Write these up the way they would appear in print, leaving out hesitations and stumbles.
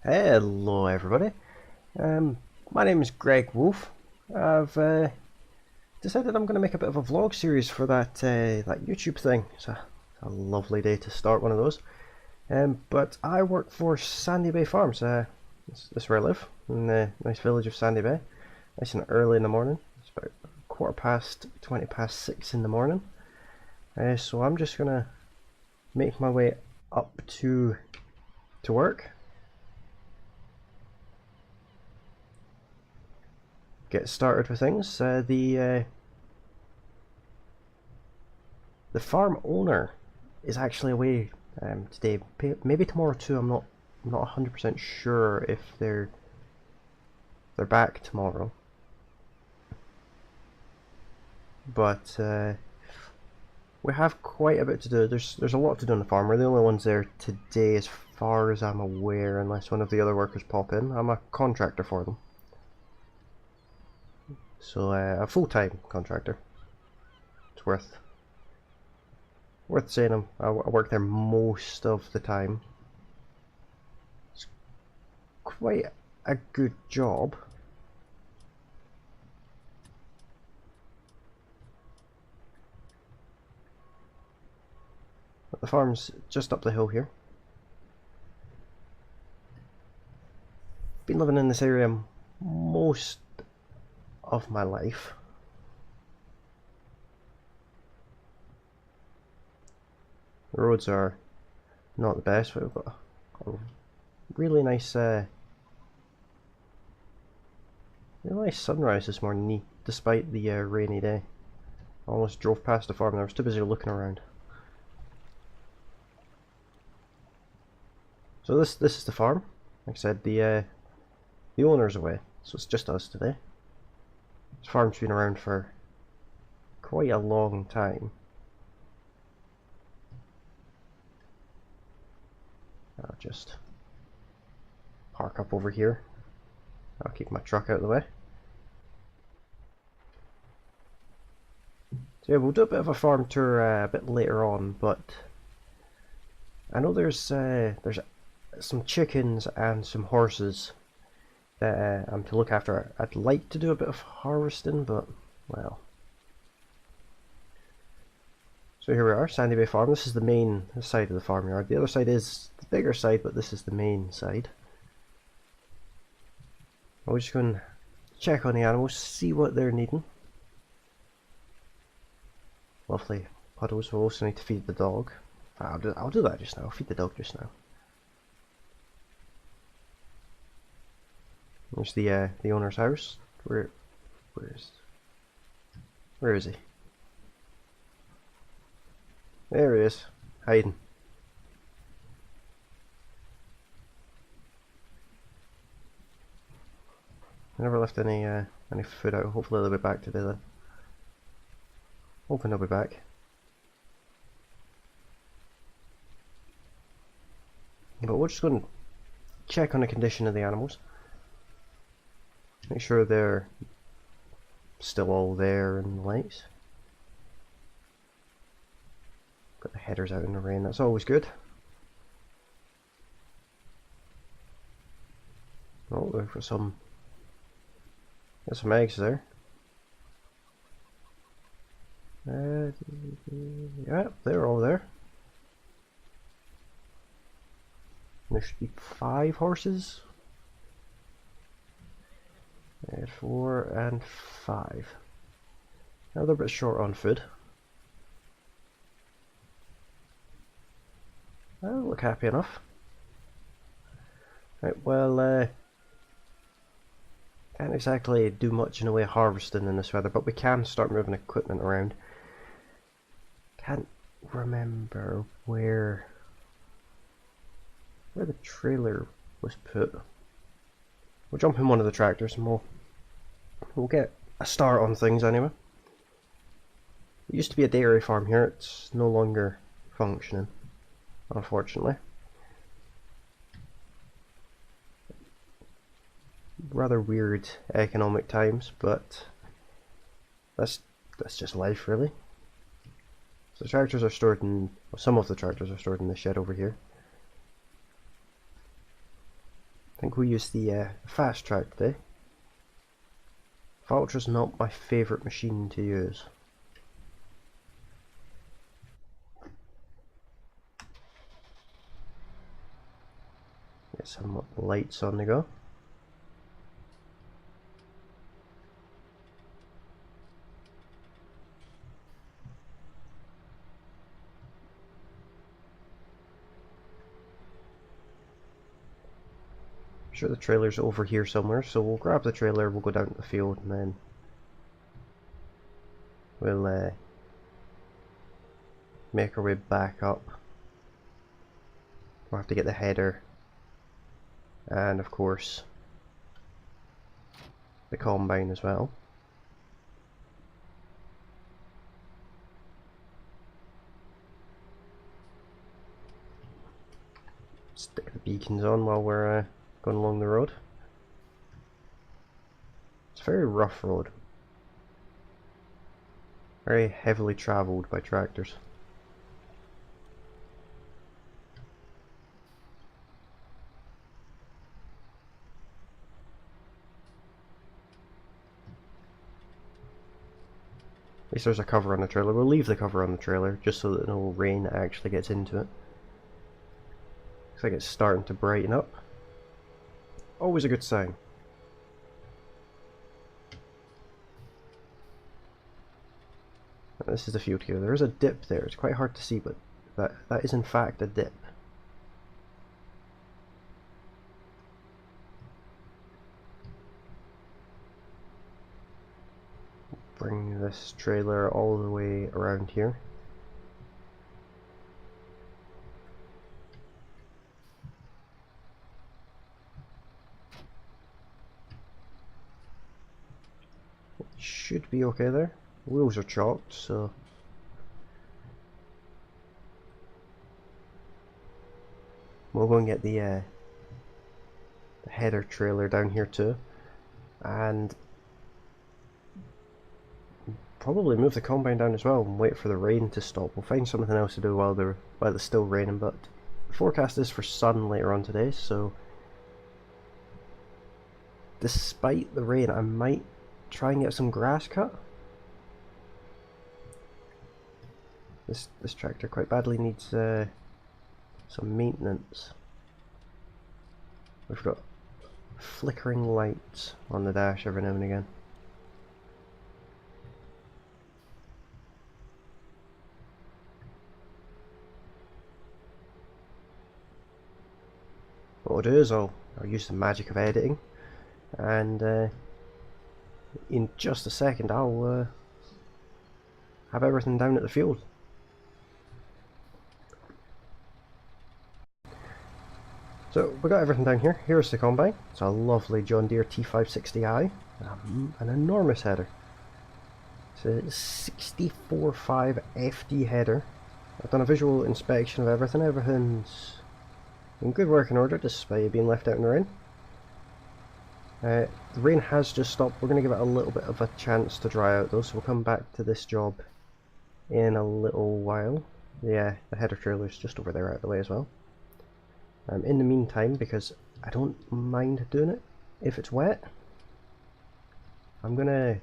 Hello everybody, my name is Greg Wolf. I've decided I'm going to make a bit of a vlog series for that YouTube thing. It's a lovely day to start one of those. But I work for SandyBay Farms. This is where I live, in the nice village of SandyBay. Nice and early in the morning. It's about 6:15 in the morning. So I'm just going to make my way up to work. Get started with things. The farm owner is actually away today. Maybe tomorrow too. I'm not 100% sure if they're back tomorrow. But we have quite a bit to do. There's a lot to do on the farm. We're the only ones there today, as far as I'm aware, unless one of the other workers pop in. I'm a contractor for them. So a full-time contractor. It's worth saying. I work there most of the time. It's quite a good job. But the farm's just up the hill here. Been living in this area most of my life. The roads are not the best, but we've got a really nice sunrise this morning, despite the rainy day. I almost drove past the farm and I was too busy looking around. So this is the farm. Like I said, the owner's away, so it's just us today. This farm's been around for quite a long time. I'll just park up over here. I'll keep my truck out of the way. So yeah, we'll do a bit of a farm tour a bit later on, but I know there's some chickens and some horses that I'm to look after. I'd like to do a bit of harvesting, but well. So here we are, SandyBay Farm. This is the main side of the farmyard. The other side is the bigger side, but this is the main side. I'll just go and check on the animals, see what they're needing. Lovely puddles. We'll also need to feed the dog. I'll do that just now. I'll feed the dog just now. There's the owner's house. Where is he? There he is, hiding. I never left any food out. Hopefully they'll be back today then. Hoping they'll be back. But we're just going to check on the condition of the animals. Make sure they're still all there in the lights. Got the headers out in the rain, that's always good. Oh, we've got some eggs there. Yeah, they're all there. There should be 5 horses. 4 and 5. Now they're a bit short on food. I look happy enough. Right, well, can't exactly do much in the way of harvesting in this weather, but we can start moving equipment around. Can't remember where the trailer was put. We'll jump in one of the tractors and we'll get a start on things anyway. It used to be a dairy farm here. It's no longer functioning, unfortunately. Rather weird economic times, but that's just life, really. So the tractors are stored in, well, some of the tractors are stored in the shed over here. I think we'll use the fast track today. Vulture's not my favourite machine to use. Get some lights on the go. Sure, the trailer's over here somewhere, so we'll grab the trailer, we'll go down to the field, and then we'll make our way back up. We'll have to get the header, and of course the combine as well. Stick the beacons on while we're going along the road. It's a very rough road, very heavily travelled by tractors. At least there's a cover on the trailer. We'll leave the cover on the trailer just so that no rain actually gets into it. Looks like it's starting to brighten up. Always a good sign. This is the field here. There is a dip there. It's quite hard to see, but that is in fact a dip. Bring this trailer all the way around here. Should be okay there. Wheels are chalked, so we'll go and get the header trailer down here too, and probably move the combine down as well and wait for the rain to stop. We'll find something else to do while it's still raining, but the forecast is for sun later on today, so despite the rain I might try and get some grass cut. This tractor quite badly needs some maintenance. We've got flickering lights on the dash every now and again. What I'll do is I'll use the magic of editing, and in just a second I'll have everything down at the field. So we got everything down here. Here's the combine. It's a lovely John Deere T560i, an enormous header. It's a 64.5 FD header. I've done a visual inspection of everything. Everything's in good working order despite it being left out in the rain. The rain has just stopped. We're going to give it a little bit of a chance to dry out though, so we'll come back to this job in a little while. Yeah, the header trailer is just over there out of the way as well. In the meantime, because I don't mind doing it if it's wet, I'm going to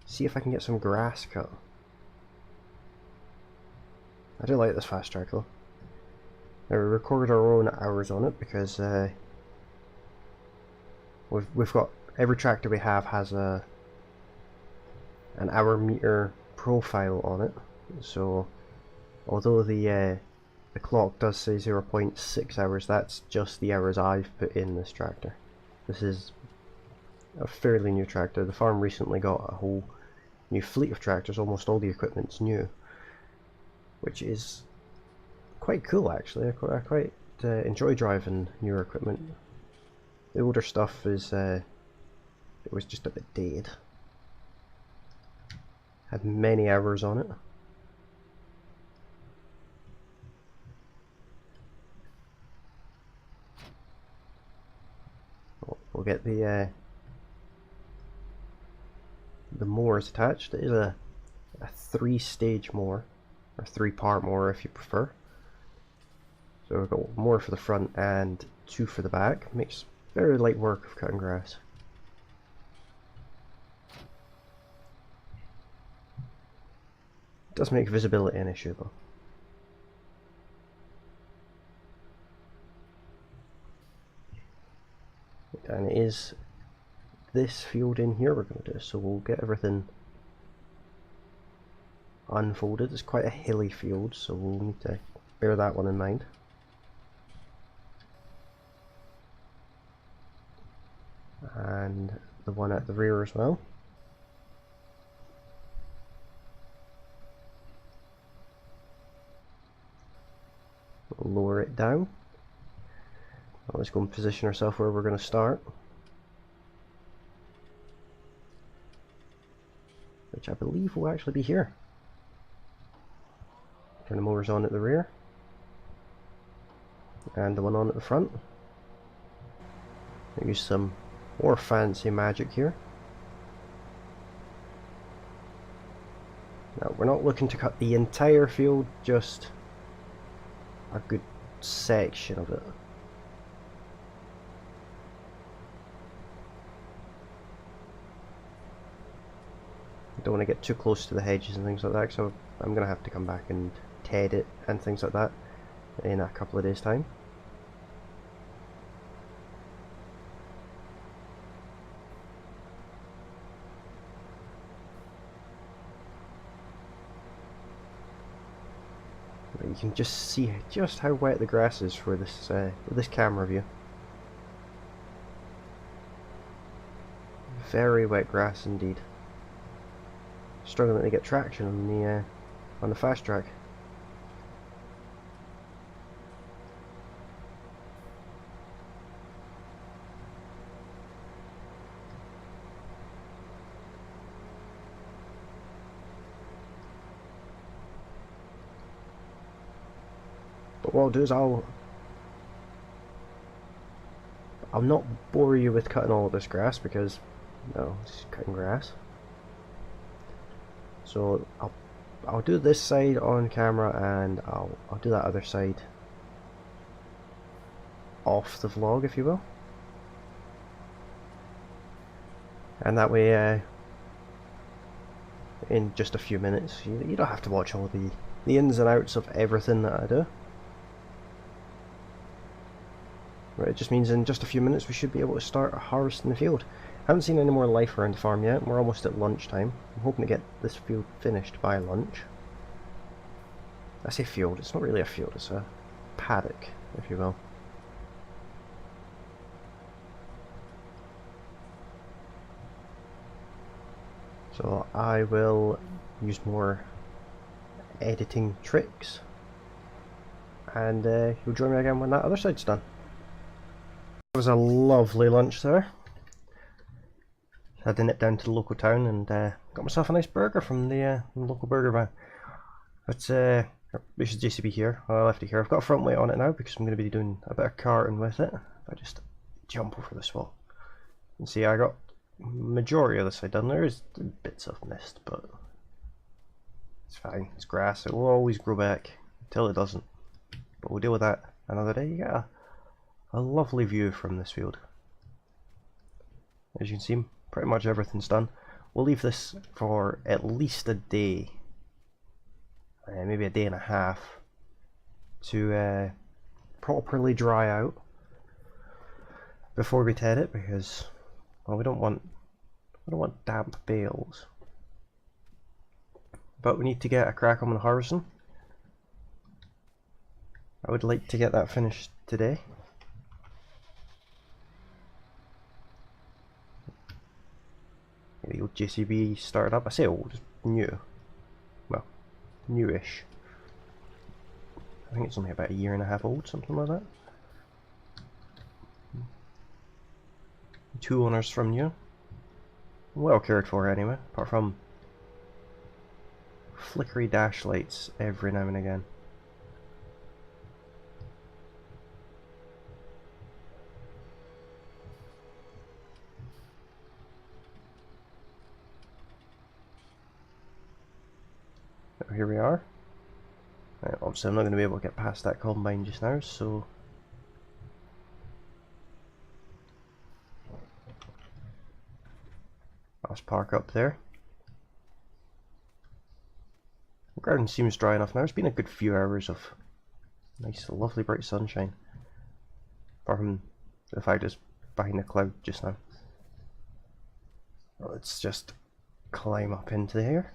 see if I can get some grass cut. I do like this fast track though. Now, we recorded our own hours on it because we've got, every tractor we have has an hour meter profile on it, so although the clock does say 0.6 hours, that's just the hours I've put in this tractor. This is a fairly new tractor. The farm recently got a whole new fleet of tractors, almost all the equipment's new, which is quite cool actually. I quite enjoy driving newer equipment. The older stuff is it was just a bit dated. Had many hours on it. We'll get the mowers attached. It is a 3-stage mower, or 3-part mower if you prefer. So we've got more for the front and 2 for the back. Makes very light work of cutting grass. It does make visibility an issue though. And it is this field in here we're going to do, so we'll get everything unfolded. It's quite a hilly field, so we'll need to bear that one in mind. And the one at the rear as well. We'll lower it down. Let's go and position ourselves where we're going to start, which I believe will actually be here. Turn the motors on at the rear and the one on at the front. I'll use some more fancy magic here. Now we're not looking to cut the entire field, just a good section of it. Don't want to get too close to the hedges and things like that, so I'm going to have to come back and ted it and things like that in a couple of days' time. But you can just see just how wet the grass is for this camera view. Very wet grass indeed. Struggling to get traction on the fast track. But what I'll do is I'll not bore you with cutting all of this grass, because no, it's cutting grass. So I'll do this side on camera, and I'll do that other side off the vlog, if you will. And that way, in just a few minutes, you don't have to watch all the ins and outs of everything that I do. Right, it just means in just a few minutes we should be able to start harvesting the field. Haven't seen any more life around the farm yet. We're almost at lunchtime. I'm hoping to get this field finished by lunch. I say field, it's not really a field, it's a paddock, if you will. So I will use more editing tricks, and you'll join me again when that other side's done. It was a lovely lunch there. I had to nip down to the local town and got myself a nice burger from the local burger van. But this is JCB here. I left it here. I've got a front weight on it now because I'm going to be doing a bit of carting with it. If I just jump over this wall, you can see I got majority of the side done. There is bits of mist, but it's fine. It's grass. It will always grow back until it doesn't. But we'll deal with that another day. You get a lovely view from this field. As you can see, pretty much everything's done. We'll leave this for at least a day, maybe a day and a half, to properly dry out before we ted it, because well, we don't want damp bales. But we need to get a crack on the harvesting. I would like to get that finished today. The old JCB started up. I say old, new. Well, newish. I think it's only about a year and a half old, something like that. 2 owners from new. Well cared for anyway, apart from flickery dash lights every now and again. Here we are. Obviously I'm not going to be able to get past that combine just now, so I'll just park up there. The ground seems dry enough now. It's been a good few hours of nice, lovely, bright sunshine. Apart from the fact it's behind a cloud just now. Let's just climb up into the air.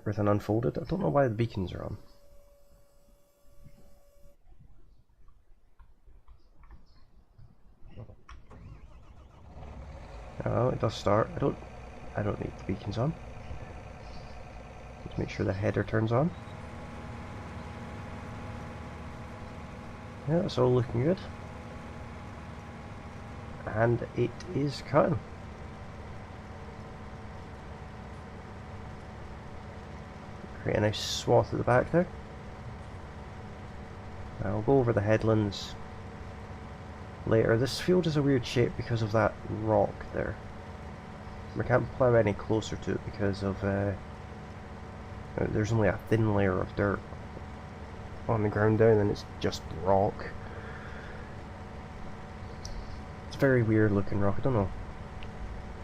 Everything unfolded. I don't know why the beacons are on. Oh, it does start. I don't need the beacons on. Let's make sure the header turns on. Yeah, that's all looking good. And it is cutting. Create a nice swath at the back there. I'll go over the headlands later. This field is a weird shape because of that rock there. We can't plough any closer to it because of there's only a thin layer of dirt on the ground down and it's just rock. It's a very weird looking rock, I don't know.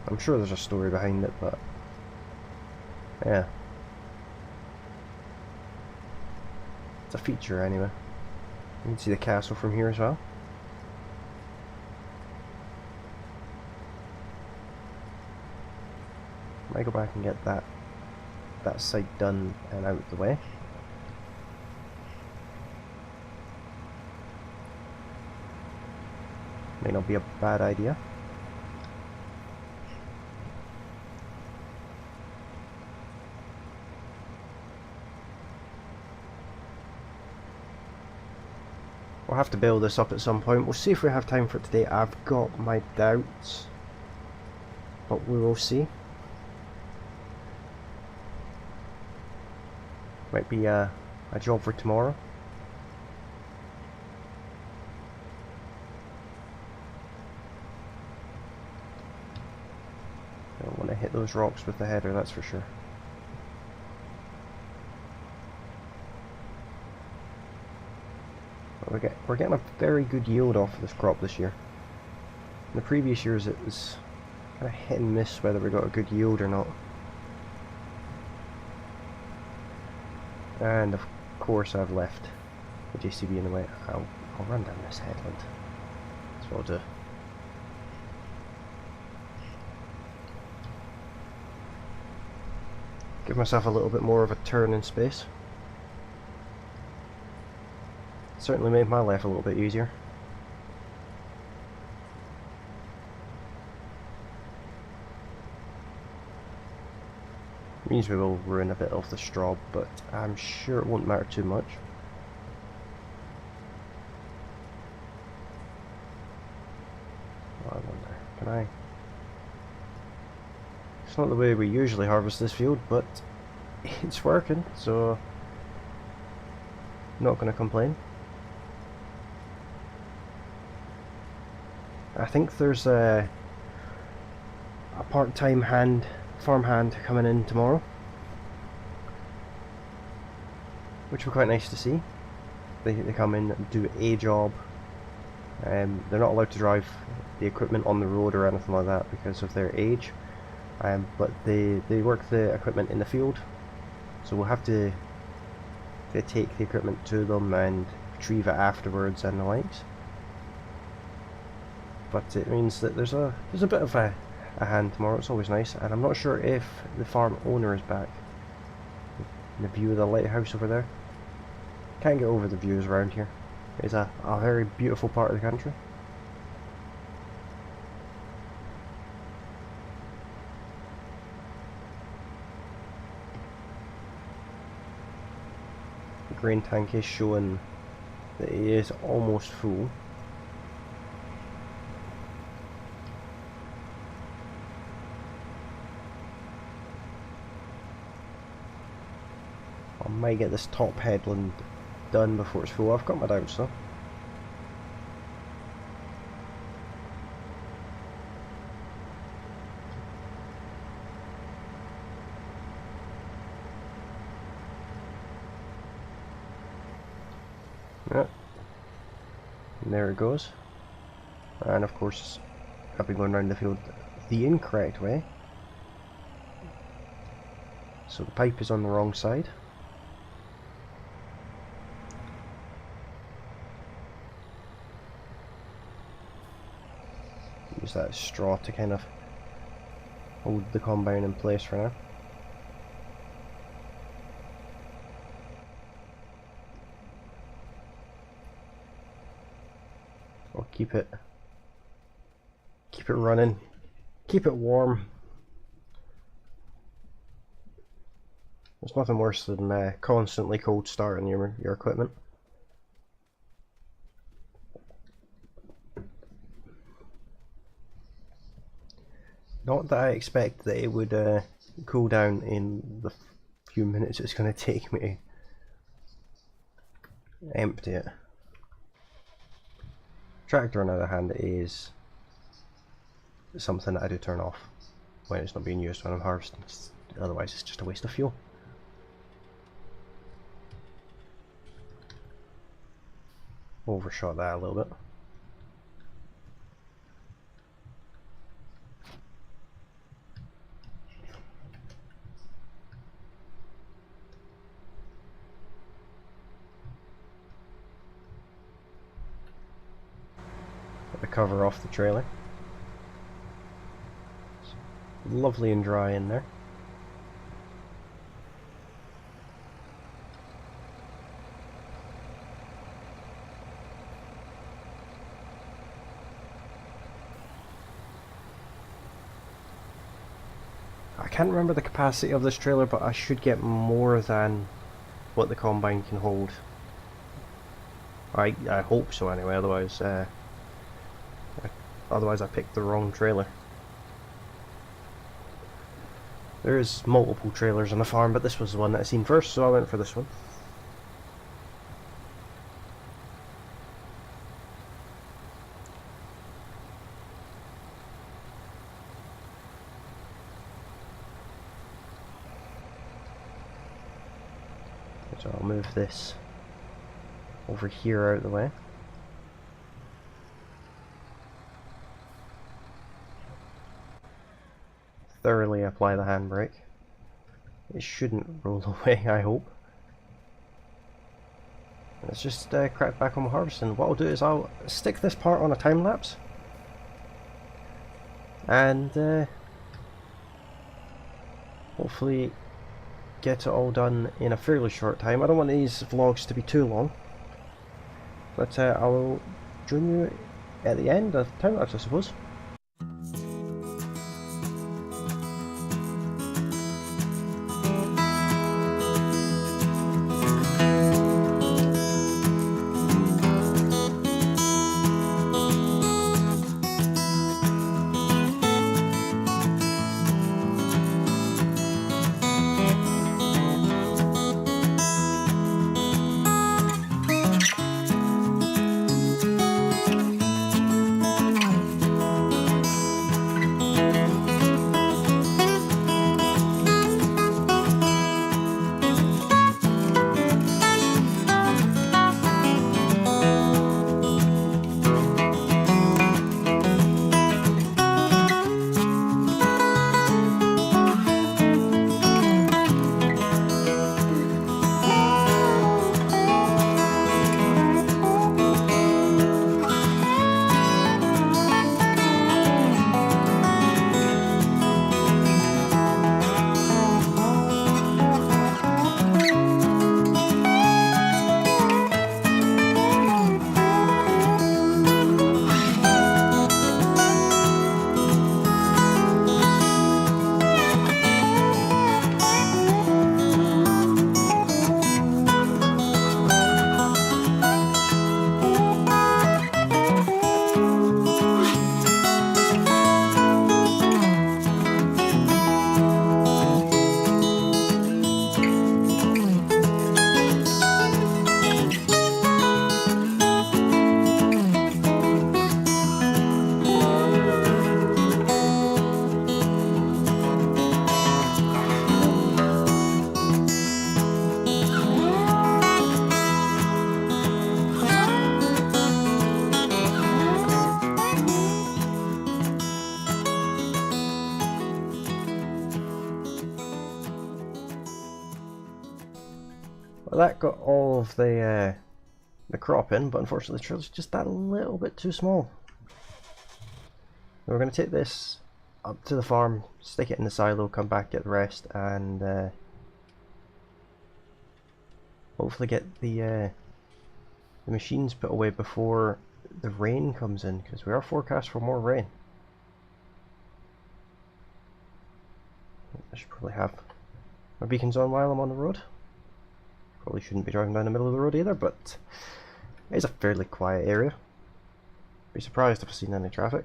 I'm sure there's a story behind it, but yeah. It's a feature anyway. You can see the castle from here as well. I go back and get that side done and out of the way. May not be a bad idea. We'll have to build this up at some point. We'll see if we have time for it today. I've got my doubts, but we will see. Might be a job for tomorrow. Don't want to hit those rocks with the header, that's for sure. But we're getting a very good yield off of this crop this year. In the previous years it was kind of hit and miss whether we got a good yield or not. And of course I've left the JCB in the way. I'll run down this headland. That's what I'll do. Give myself a little bit more of a turn in space. Certainly made my life a little bit easier. Means we will ruin a bit of the straw, but I'm sure it won't matter too much. Oh, I wonder, can I? It's not the way we usually harvest this field, but it's working, so not going to complain. I think there's a part-time farm hand coming in tomorrow, which will be quite nice to see. They come in and do a job. They're not allowed to drive the equipment on the road or anything like that because of their age, but they work the equipment in the field, so we'll have to take the equipment to them and retrieve it afterwards and the likes. But it means that there's a bit of a hand tomorrow. It's always nice, and I'm not sure if the farm owner is back. The view of the lighthouse over there. Can't get over the views around here. It's a very beautiful part of the country. The grain tank is showing that it is almost full. I might get this top headland done before it's full. I've got my doubts though. Yeah. And there it goes. And of course I've been going around the field the incorrect way. So the pipe is on the wrong side. Use that straw to kind of hold the combine in place for now. Or keep it running, keep it warm. There's nothing worse than constantly cold starting your equipment. Not that I expect that it would cool down in the few minutes it's going to take me to empty it. Tractor, on the other hand, is something that I do turn off when it's not being used when I'm harvesting. Otherwise, it's just a waste of fuel. Overshot that a little bit. Put the cover off the trailer. It's lovely and dry in there. I can't remember the capacity of this trailer, but I should get more than what the combine can hold. I hope so anyway, otherwise I picked the wrong trailer. There's multiple trailers on the farm, but this was the one that I seen first, so I went for this one. So I'll move this over here out of the way. Thoroughly apply the handbrake. It shouldn't roll away, I hope. Let's just crack back on my harvesting. What I'll do is I'll stick this part on a time lapse and hopefully get it all done in a fairly short time. I don't want these vlogs to be too long, but I'll join you at the end of the time lapse, I suppose. Well, that got all of the crop in, but unfortunately the trailer's just that little bit too small. We're going to take this up to the farm, stick it in the silo, come back, get the rest, and hopefully get the machines put away before the rain comes in, because we are forecast for more rain. I should probably have my beacons on while I'm on the road. Probably shouldn't be driving down the middle of the road either, but it's a fairly quiet area. Be surprised if I've seen any traffic.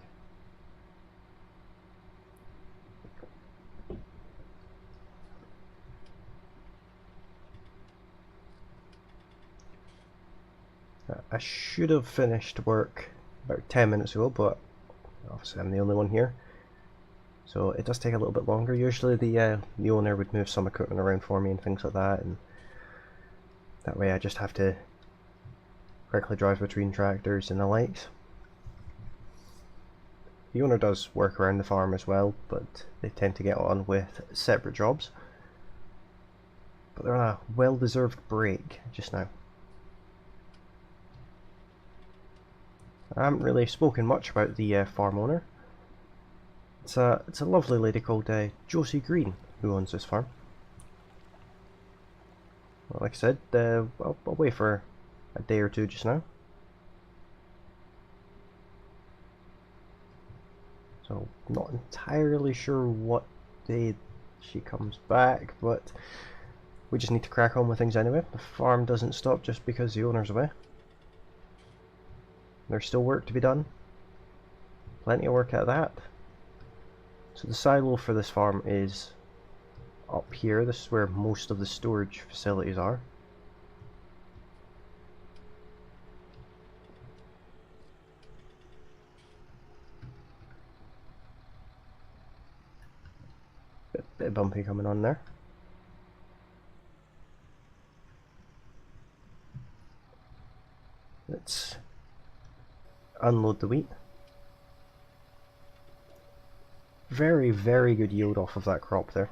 I should have finished work about 10 minutes ago, but obviously I'm the only one here. So it does take a little bit longer. Usually the owner would move some equipment around for me and things like that, and that way I just have to quickly drive between tractors and the likes. The owner does work around the farm as well, but they tend to get on with separate jobs. But they're on a well-deserved break just now. I haven't really spoken much about the farm owner. It's a lovely lady called Josie Green who owns this farm. Well, like I said, I'll wait for a day or two just now. So, not entirely sure what day she comes back, but we just need to crack on with things anyway. The farm doesn't stop just because the owner's away. There's still work to be done. Plenty of work at that. So the silo for this farm is up here. This is where most of the storage facilities are. Bit bumpy coming on there. Let's unload the wheat. Very, very good yield off of that crop there.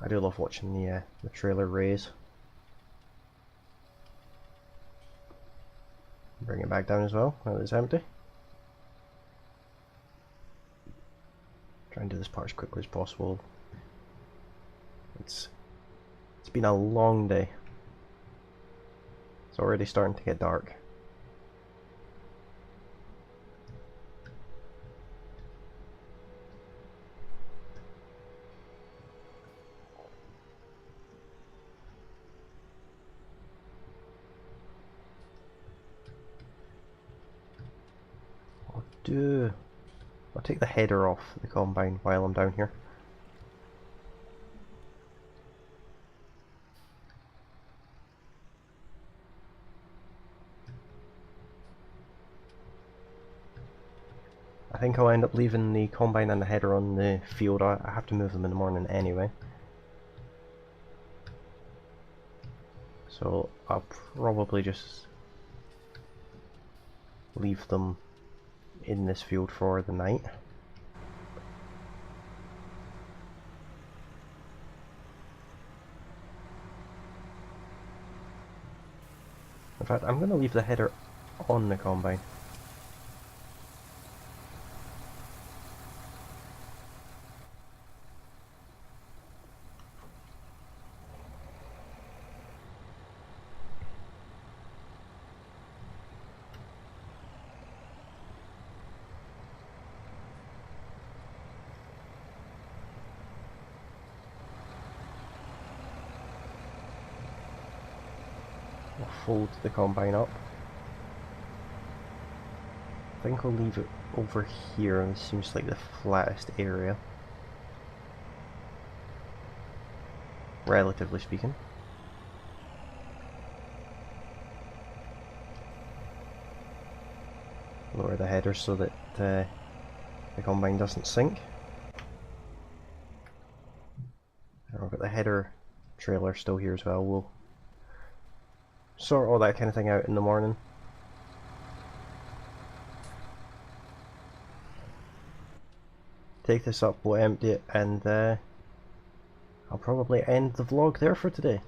I do love watching the trailer raise. Bring it back down as well now that it's empty. Try and do this part as quickly as possible. It's been a long day. It's already starting to get dark. I'll take the header off the combine while I'm down here. I think I'll end up leaving the combine and the header on the field. I have to move them in the morning anyway. So I'll probably just leave them in this field for the night. In fact, I'm going to leave the header on the combine. I'll fold the combine up. I think I'll leave it over here. This seems like the flattest area, relatively speaking. Lower the header so that the combine doesn't sink. And I've got the header trailer still here as well. We'll sort all that kind of thing out in the morning. Take this up, we'll empty it, and I'll probably end the vlog there for today.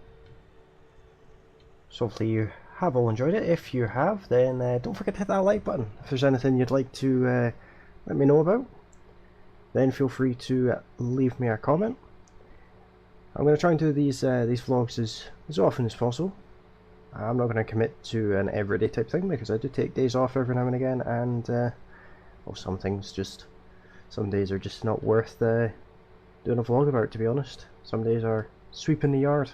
So hopefully you have all enjoyed it. If you have, then don't forget to hit that like button. If there's anything you'd like to let me know about, then feel free to leave me a comment. I'm going to try and do these vlogs as often as possible. I'm not going to commit to an everyday type thing because I do take days off every now and again, and well, some days are just not worth doing a vlog about, to be honest. Some days are sweeping the yard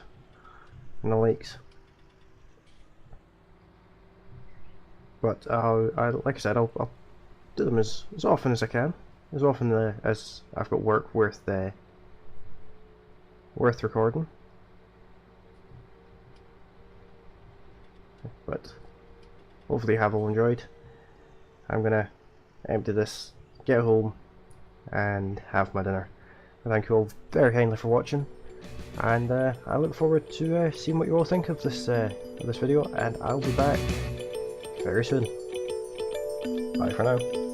and the lakes. But like I said, I'll do them as often as I can, as often as I've got work worth recording. But hopefully you have all enjoyed. I'm gonna empty this, get home, and have my dinner. Thank you all very kindly for watching, and I look forward to seeing what you all think of this video, and I'll be back very soon. Bye for now.